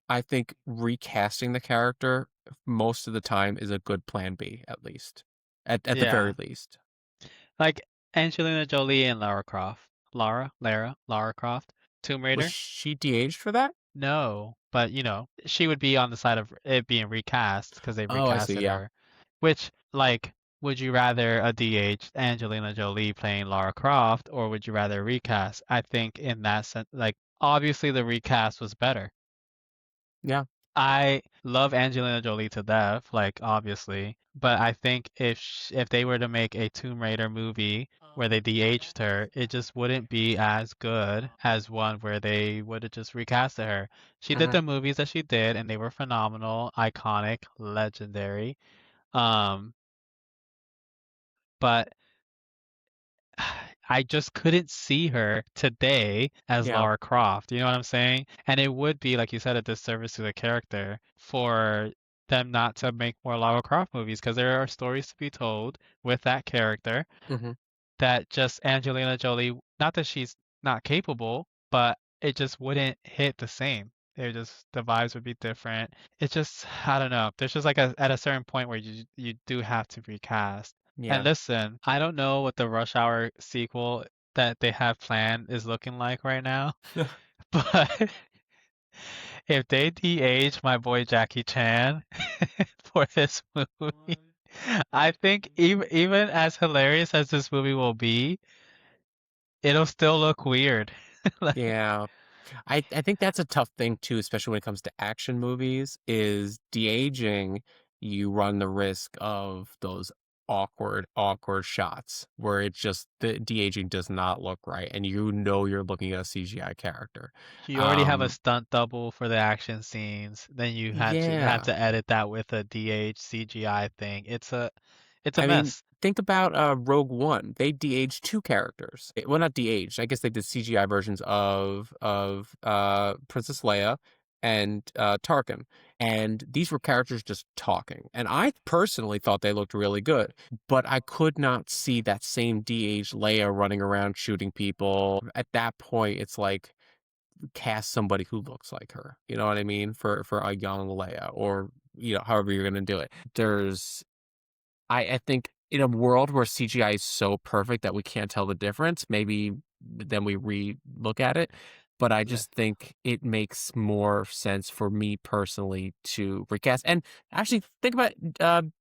I think recasting the character most of the time is a good plan B, at least, at the very yeah, least. like Angelina Jolie and Lara Croft. Lara Croft, Tomb Was Raider. she de-aged for that? No, but you know, she would be on the side of it being recast because they Oh, I see. recasted Yeah. her. Which, like, would you rather a DH Angelina Jolie playing Lara Croft, or would you rather recast? I think in that sense, like, obviously the recast was better. Yeah. I love Angelina Jolie to death, like obviously, but I think if they were to make a Tomb Raider movie where they de-aged her, it just wouldn't be as good as one where they would have just recasted her. She did Mhm. the movies that she did, and they were phenomenal, iconic, legendary. Um, but I just couldn't see her today as Yeah. Lara Croft. You know what I'm saying? And it would be, like you said, a disservice to the character for them not to make more Lara Croft movies because there are stories to be told with that character Mhm. that just Angelina Jolie, not that she's not capable, but it just wouldn't hit the same. The vibes would be different. It's just I don't know. There's just like at a certain point where you do have to recast. And Yeah. listen, I don't know what the Rush Hour sequel that they have planned is looking like right now, but if they de-age my boy Jackie Chan for this movie, I think even as hilarious as this movie will be, it'll still look weird. Like, Yeah. I think that's a tough thing too, especially when it comes to action movies, is de-aging, you run the risk of those awkward shots where it just the de-aging does not look right and you know you're looking at a CGI character. you already have a Um, stunt double for the action scenes, then you had yeah. to edit that with a DH CGI thing. It's a I mean, mess. think about Rogue One. They de-aged two characters. Well, not de-aged. I guess they did CGI versions of Princess Leia and Tarkin. And these were characters just talking. And I personally thought they looked really good, but I could not see that same de-aged Leia running around shooting people. At that point, it's like cast somebody who looks like her. You know what I mean? For a young Leia or however you're gonna do it. I think in a world where CGI is so perfect that we can't tell the difference, maybe then we re-look at it. But I Le- just think it makes more sense for me personally to recast. And actually, think about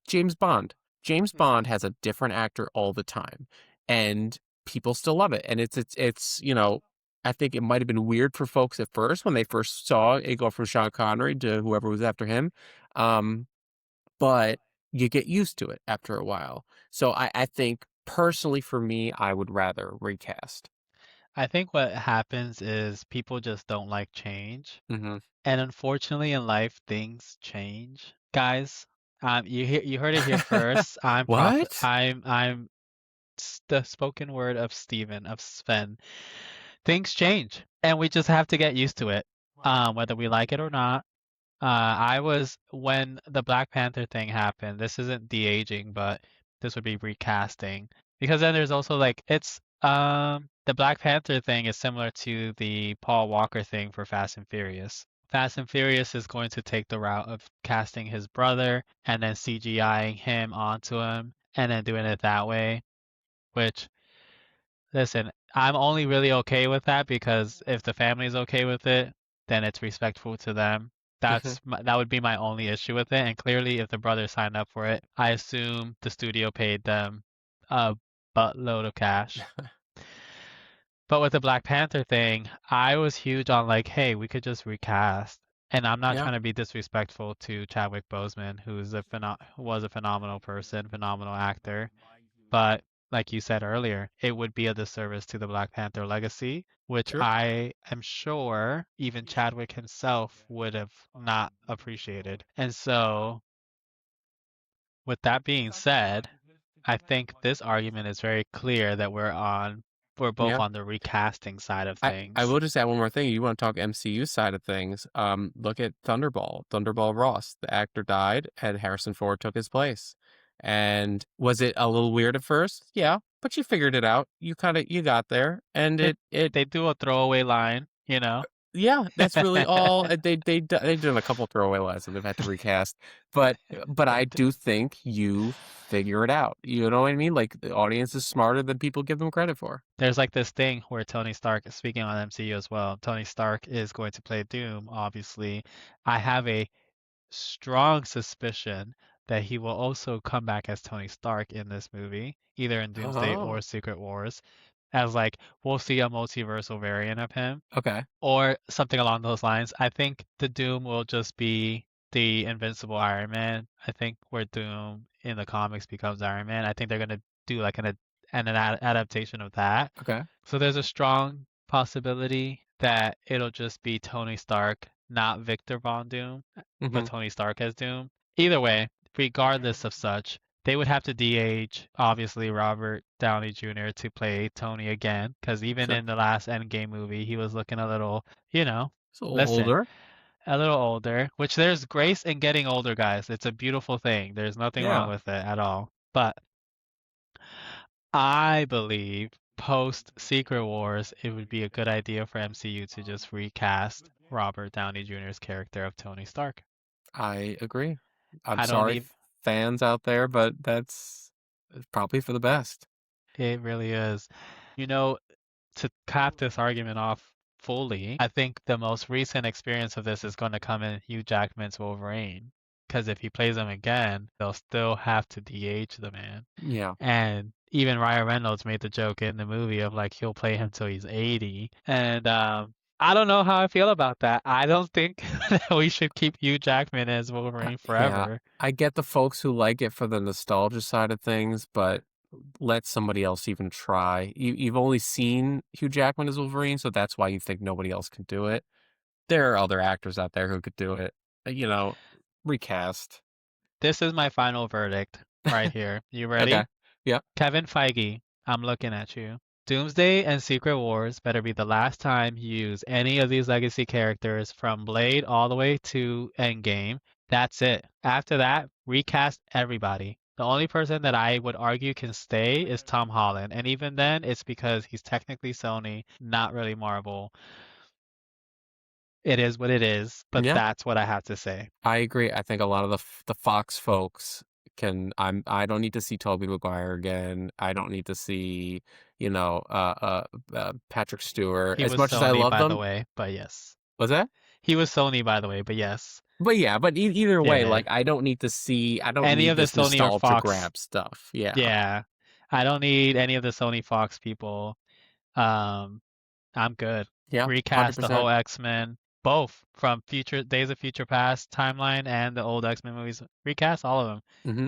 James Bond. James Mhm. Bond has a different actor all the time, and people still love it. And it's I think it might have been weird for folks at first when they first saw it go from Sean Connery to whoever was after him. Um, but you get used to it after a while. So I think personally for me, I would rather recast. I think what happens is people just don't like change. Mhm. And unfortunately in life things change. Guys, you heard it here first. What? The spoken word of Steven, of Sven. Things change and we just have to get used to it. Whether we like it or not. I was when the Black Panther thing happened. This isn't de-aging, but this would be recasting. Because then there's also like the Black Panther thing is similar to the Paul Walker thing for Fast and Furious. Fast and Furious is going to take the route of casting his brother and then CGIing him onto him and then doing it that way, which listen, I'm only really okay with that because if the family's okay with it, then it's respectful to them. Mhm. That would be my only issue with it. And clearly, if the brothers signed up for it, I assume the studio paid them a buttload of cash. But with the Black Panther thing, I was huge on like, hey, we could just recast. And I'm not Yeah, trying to be disrespectful to Chadwick Boseman, was a phenomenal person, phenomenal actor. But like you said earlier, it would be a disservice to the Black Panther legacy, which true. I am sure even Chadwick himself would have not appreciated. And so, with that being said, I think this argument is very clear that we're both Yeah. on the recasting side of I things. will just add one more thing. You want to talk MCU side of things? Look at Thunderball Ross. The actor died, and Harrison Ford took his place. And was it a little weird at first? Yeah, but you figured it out. You got there, and They it they do a throwaway line, you know. yeah, that's really all. They've done a couple throwaway lines that they've had to recast, but I do think you figure it out. You know what I mean? Like the audience is smarter than people give them credit for. There's like this thing where Tony Stark, speaking on MCU as well, Tony Stark is going to play Doom, obviously. I have a strong suspicion that he will also come back as Tony Stark in this movie, either in Doomsday or Oh, Secret Wars, as like we'll see a multiversal variant of him okay. or something along those lines. I think the Doom will just be the Invincible Iron Man. I think where Doom in the comics becomes Iron Man. I think they're gonna do like an adaptation of that. Okay. So there's a strong possibility that it'll just be Tony Stark, not Victor Von Doom, but Mhm. Tony Stark as Doom. Either way, regardless of such, they would have to de-age, obviously, Robert Downey Jr. to play Tony again, because even Sure. in the last Endgame movie, he was looking a little, you know, It's a little listen, older. a little older, which there's grace in getting older, guys. It's a beautiful thing. There's nothing wrong Yeah. with it at all. But I believe post Secret Wars, it would be a good idea for MCU to just recast Robert Downey Jr.'s character of Tony Stark. I agree. I'm I don't sorry, even, fans out there, but that's probably for the best. it really is. You know, to cap this argument off fully, I think the most recent experience of this is going to come in Hugh Jackman's Wolverine. Because if he plays him again, they'll still have to de-age the man. Yeah. And even Ryan Reynolds made the joke in the movie of like he'll play him till he's 80. And I don't know how I feel about that. I don't think that we should keep Hugh Jackman as Wolverine Yeah. forever. I get the folks who like it for the nostalgia side of things, but let somebody else even try. You've only seen Hugh Jackman as Wolverine, so that's why you think nobody else can do it. There are other actors out there who could do it. You know, recast. This is my final verdict right here. You Okay. ready? Yeah. Kevin Feige, I'm looking at you. Doomsday and Secret Wars better be the last time you use any of these legacy characters from Blade all the way to Endgame. That's it. After that, recast everybody. The only person that I would argue can stay is Tom Holland, and even then, it's because he's technically Sony, not really Marvel. It is what it is, but Yeah. that's what I have to say. I agree. I think a lot of the Fox folks I don't need to see Tobey Maguire again. I don't need to see, you know, Patrick Stewart. He As was much as I Sony, love by the them, way, but yes. was that? He was Sony, by the way, but yes. But yeah, but either way, Yeah. like I don't Any need of the this Sony or nostalgia Fox. grab stuff. Yeah. Yeah. I don't need any of the Sony Fox people. Um, I'm good. Yeah, Recast the 100%. whole X-Men, both from future Days of Future Past timeline and the old X-Men movies. Recast all of them.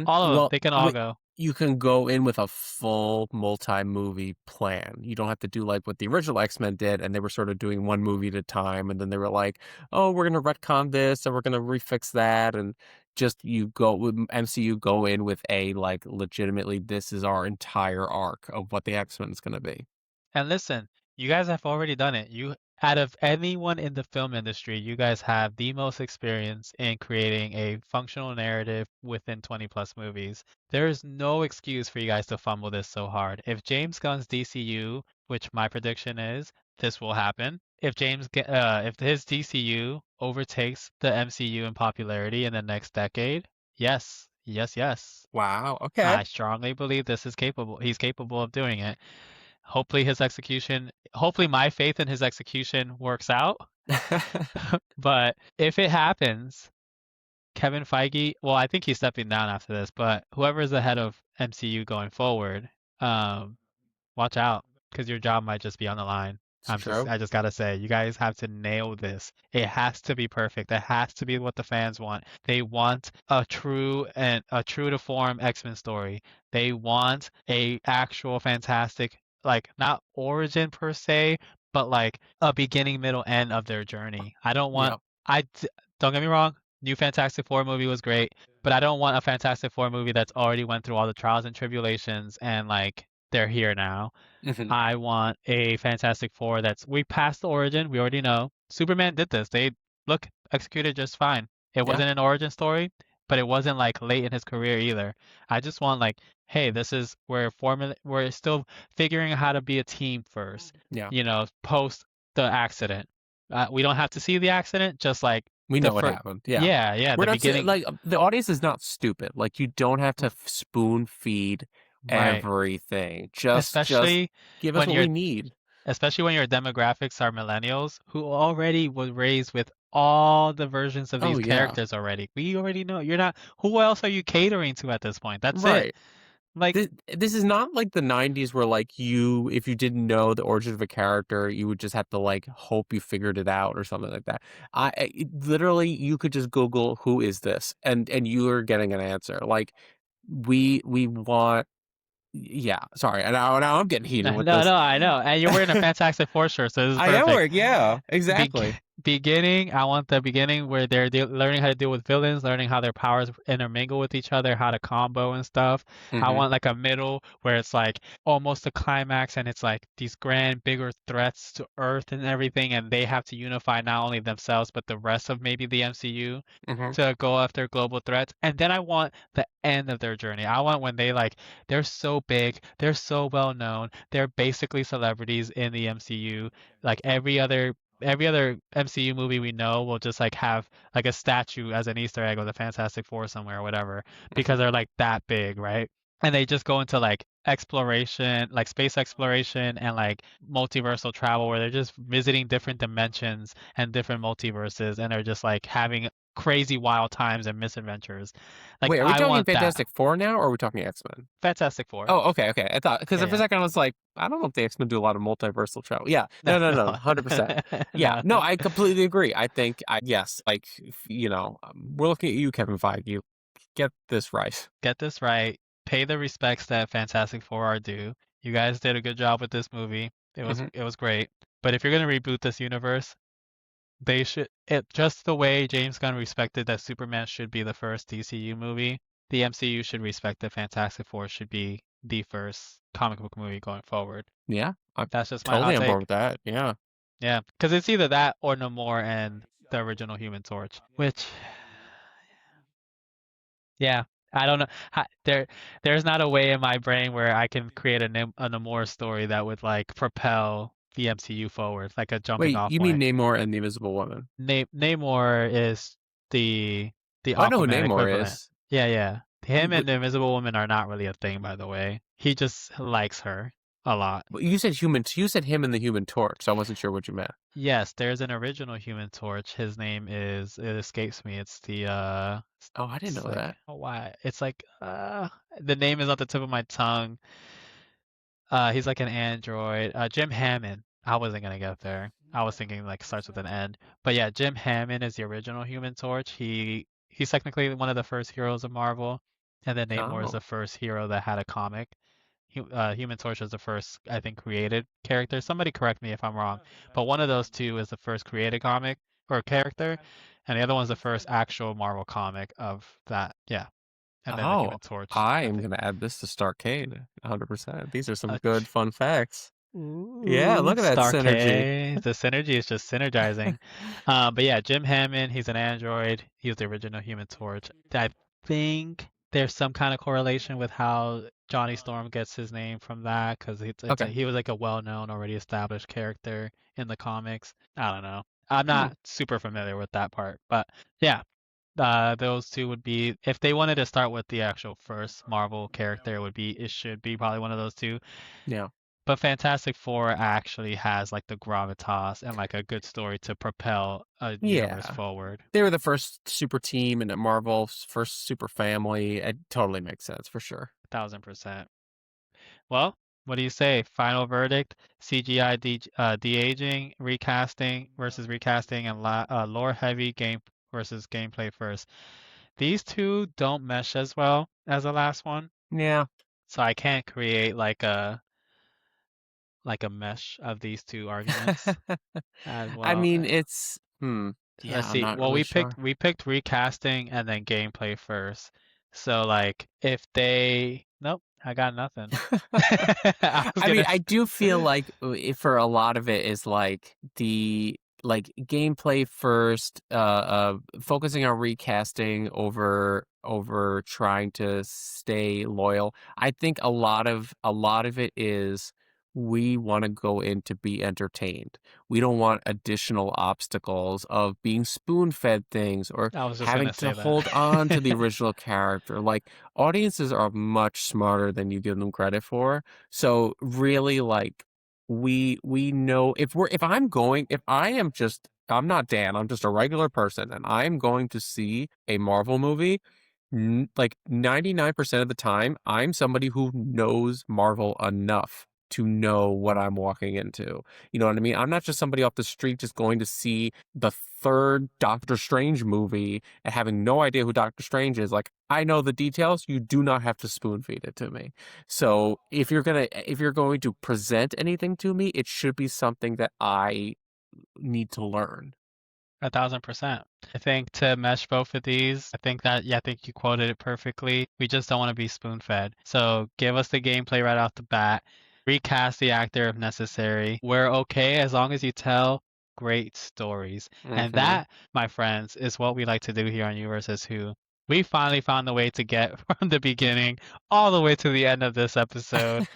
All of them. Well, They can all go. you can go in with a full multi-movie plan. You don't have to do like what the original X-Men did, and they were sort of doing one movie at a time, and then they were like, "Oh, we're gonna retcon this, and we're gonna refix that," and just you go with MCU go in with a like legitimately this is our entire arc of what the X-Men is gonna be. And listen, you guys have already done it. You, out of anyone in the film industry, you guys have the most experience in creating a functional narrative within 20 plus movies. There is no excuse for you guys to fumble this so hard. If James Gunn's DCU, which my prediction is, this will happen. If his DCU overtakes the MCU in popularity in the next decade, yes, yes, yes. Wow. Okay. I strongly believe this is capable. He's capable of doing it. Hopefully my faith in his execution works out. But if it happens, Kevin Feige, well, I think he's stepping down after this, but whoever is the head of MCU going forward, um, watch out because your job might just be on the line. It's true. I just gotta say, you guys have to nail this. It has to be perfect. It has to be what the fans want. They want a true to form X-Men story. They want a actual fantastic, like not origin per se, but like a beginning, middle, end of their journey. I don't want, Yeah. I d- don't get me wrong. New Fantastic Four movie was great, but I don't want a Fantastic Four movie that's already went through all the trials and tribulations and like they're here now. hmm I want a Fantastic Four that's we passed the origin, we already know. Superman did this. They look executed just fine. It Yeah. wasn't an origin story, but it wasn't like late in his career either. I just want like, hey, this is we're still figuring out how to be a team first, Yeah. post the accident. We don't have to see the accident, just like We the know what first, happened. Yeah. yeah, We're the not beginning, like the audience is not stupid. Like you don't have to spoon feed right? everything. Just Especially give us when what you're we need. especially when your demographics are millennials who already was raised with all the versions of Oh these yeah. characters already. We already know you're not, who else are you catering to at this point? That's it. Right. Like, This is not like the 90s where like you if you didn't know the origin of a character, you would just have to like hope you figured it out or something like that. Literally you could just Google who is this and you are getting an answer. Like we want yeah, sorry. And now I'm getting heated no, with this. no, I know. And you're wearing a Fantastic Four shirt, so this is I am perfect. work, yeah, Be- exactly. beginning, I want the beginning where they're learning how to deal with villains, learning how their powers intermingle with each other, how to combo and stuff. I hmm want like a middle where it's like almost a climax and it's like these grand, bigger threats to Earth and everything, and they have to unify not only themselves but the rest of maybe the MCU hmm to go after global threats. And then I want the end of their journey. I want when they like they're so big, they're so well known, they're basically celebrities in the MCU. Like every other MCU movie we know will just like have like a statue as an Easter egg of the Fantastic Four somewhere or whatever because hmm they're like that big, right? And they just go into like exploration, like space exploration and like multiversal travel where they're just visiting different dimensions and different multiverses and they're just like having crazy wild times and misadventures. Like Wait, are we I talking want that. Fantastic Four now, or are we talking X-Men? Fantastic Four. Oh, okay, okay. I thought because Yeah, for a yeah. second I was like, I don't know if the X-Men do a lot of multiversal travel. Yeah, No, no, no, 100%. Yeah, no, no, no. I completely agree. I think, yes, like we're looking at you, Kevin Feige. Get this right. Get this right. Pay the respects that Fantastic Four are due. You guys did a good job with this movie. hmm It was great. But if you're gonna reboot this universe, they should it just the way James Gunn respected that Superman should be the first DCU movie, the MCU should respect that Fantastic Four should be the first comic book movie going forward. Yeah, I'm That's just my totally hot on board take. with that. Yeah. Yeah, because it's either that or No More and the original Human Torch, which yeah, I don't know. There's not a way in my brain where I can create a Namor story that would like propel the MCU forward, like a jumping Wait, off you mean point. Namor and the Invisible Woman? Namor is the Oh, I know who Aquaman Namor equivalent. is. Yeah, yeah. Him and the Invisible Woman are not really a thing, by the way. He just likes her a lot. You said human. You said him and the Human Torch. So I wasn't sure what you meant. Yes, there's an original Human Torch. His name is, it escapes me. It's the Oh, I didn't it's know like, that. oh, why? It's like the name is on the tip of my tongue. He's like an android. Jim Hammond. I wasn't gonna get there. I was thinking like starts with an N. But yeah, Jim Hammond is the original Human Torch. He's technically one of the first heroes of Marvel, and then Namor is the Oh, first hero that had a comic. Human Torch was the first, I think, created character. Somebody correct me if I'm wrong, but one of those two is the first created comic or character, and the other one's the first actual Marvel comic of that. Yeah, and then the oh, Human Torch, I I am think. gonna add this to Starcade. 100%. These are some Uh, good fun facts. Yeah, Ooh, look at that synergy. Starcade. The synergy is just synergizing. But yeah, Jim Hammond, he's an android. He was the original Human Torch. I think there's some kind of correlation with how Johnny Storm gets his name from that, because Okay. he was like a well-known, already established character in the comics. I don't know. I'm Hmm. not super familiar with that part, but yeah, those two would be if they wanted to start with the actual first Marvel character, it should be probably one of those two. Yeah. But Fantastic Four actually has like the gravitas and like a good story to propel a universe Yeah. forward. They were the first super team and Marvel's first super family. It totally makes sense for sure. 1000%. Well, what do you say? Final verdict: CGI de-aging, recasting versus recasting, and lore heavy game versus gameplay first. These two don't mesh as well as the last one, Yeah. so I can't create like a mesh of these two arguments as I well. mean, it's Let's yeah, I'm see. not Well, really we picked sure. we picked recasting and then gameplay first. So like if they nope, I got nothing. I was I mean, gonna I do feel like for a lot of it is like the like gameplay first, focusing on recasting over trying to stay loyal. I think a lot of it is we want to go in to be entertained. We don't want additional obstacles of being spoon-fed things or I was just having gonna to say hold on to the that. original character. Like audiences are much smarter than you give them credit for. So really like we know if I am just I'm not Dan, I'm just a regular person and I'm going to see a Marvel movie, like 99% of the time, I'm somebody who knows Marvel enough to know what I'm walking into. You know what I mean? I'm not just somebody off the street just going to see the third Doctor Strange movie and having no idea who Doctor Strange is. Like, I know the details. You do not have to spoon feed it to me. So if you're going to present anything to me, it should be something that I need to learn. 1000%. I think to mesh both of these, I think that, yeah, I think you quoted it perfectly. We just don't want to be spoon-fed. So give us the gameplay right off the bat. Recast the actor if necessary. We're okay as long as you tell great stories. And Hmm. that, my friends, is what we like to do here on You versus Who. We finally found a way to get from the beginning all the way to the end of this episode.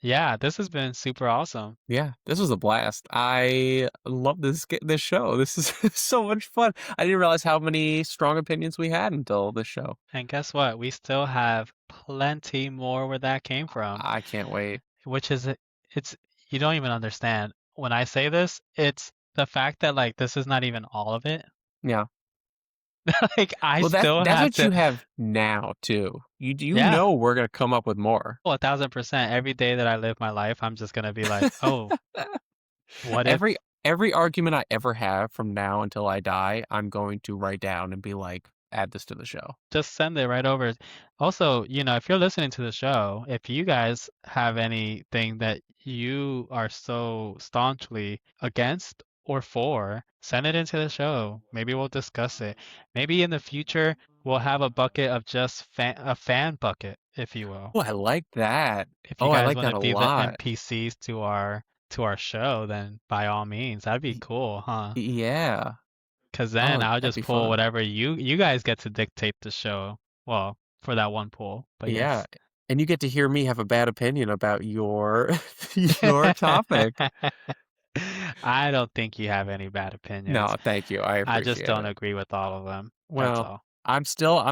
Yeah, this has been super awesome. Yeah, this was a blast. I love this show. This is so much fun. I didn't realize how many strong opinions we had until this show. And guess what? We still have plenty more where that came from, I can't wait. which is it's you don't even understand. When I say this, it's the fact that like this is not even all of it. Yeah. Like I Well, that's still that's have what to, you have now too. You yeah, know we're gonna come up with more. well, 1000%. Every day that I live my life, I'm just gonna be like, oh, what if Every argument I ever have from now until I die, I'm going to write down and be like, add this to the show. just send it right over. Also, if you're listening to the show, if you guys have anything that you are so staunchly against or for, send it into the show. Maybe we'll discuss it. Maybe in the future we'll have a bucket of just a fan bucket, if you will. Oh, I like that. If you Oh, I guys like want that to a be the lot. NPCs to our show, then by all means, that'd be Y- cool, huh? Yeah. Because then Oh, I'll that'd just be pull fun. whatever you guys get to dictate the show. Well, for that one pull, but Yeah. yes. And you get to hear me have a bad opinion about your your topic. I don't think you have any bad opinions. No, thank you. I I just appreciate don't it. agree with all of them. That's Well, all. I'm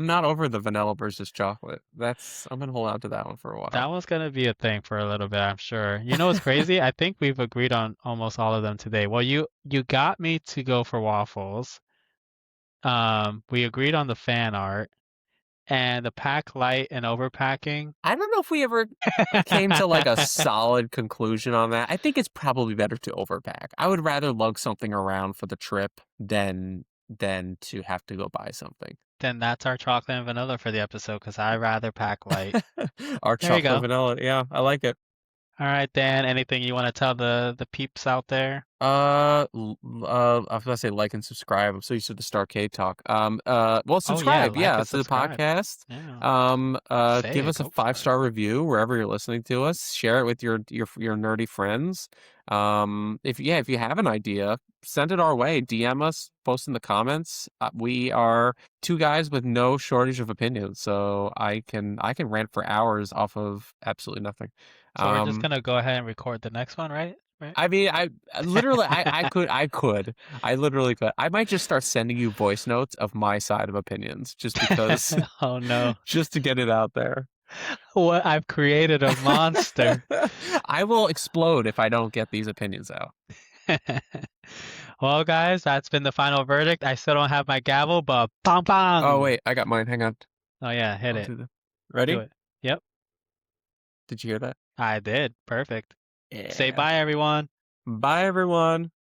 not over the vanilla versus chocolate. I'm gonna hold out to that one for a That while. one's gonna be a thing for a little bit, I'm sure. You know what's crazy? I think we've agreed on almost all of them today. Well, you got me to go for waffles. We agreed on the fan art and the pack light and overpacking. I don't know if we ever came to like a solid conclusion on that. I think it's probably better to overpack. I would rather lug something around for the trip than to have to go buy something. Then that's our chocolate and vanilla for the episode because I rather pack light. Our There you chocolate go. vanilla. Yeah, I like it. All right, Dan, anything you want to tell the peeps out there? I was gonna say like and subscribe. I'm so used to the Starcade talk. Well, Oh yeah, subscribe, like yeah, and to the subscribe. podcast. Yeah, say Give it, us a go for it. five-star review wherever you're listening to us. Share it with your nerdy friends. If you have an idea, send it our way. DM us, post in the comments. We are two guys with no shortage of opinions, so I can rant for hours off of absolutely nothing. So we're just Um. gonna go ahead and record the next one, right? Right. I mean, I literally could. I might just start sending you voice notes of my side of opinions just because, Oh no. just to get it out there. What I've created a monster. I will explode if I don't get these opinions out. Well, guys, that's been the final verdict. I still don't have my gavel, but bang Oh, bang. wait, I got mine. Hang on. Oh yeah, hit I'll it. do that. Do Ready? it. Yep, Did you hear that? I did. Perfect. Say Yeah. bye, everyone. Bye, everyone.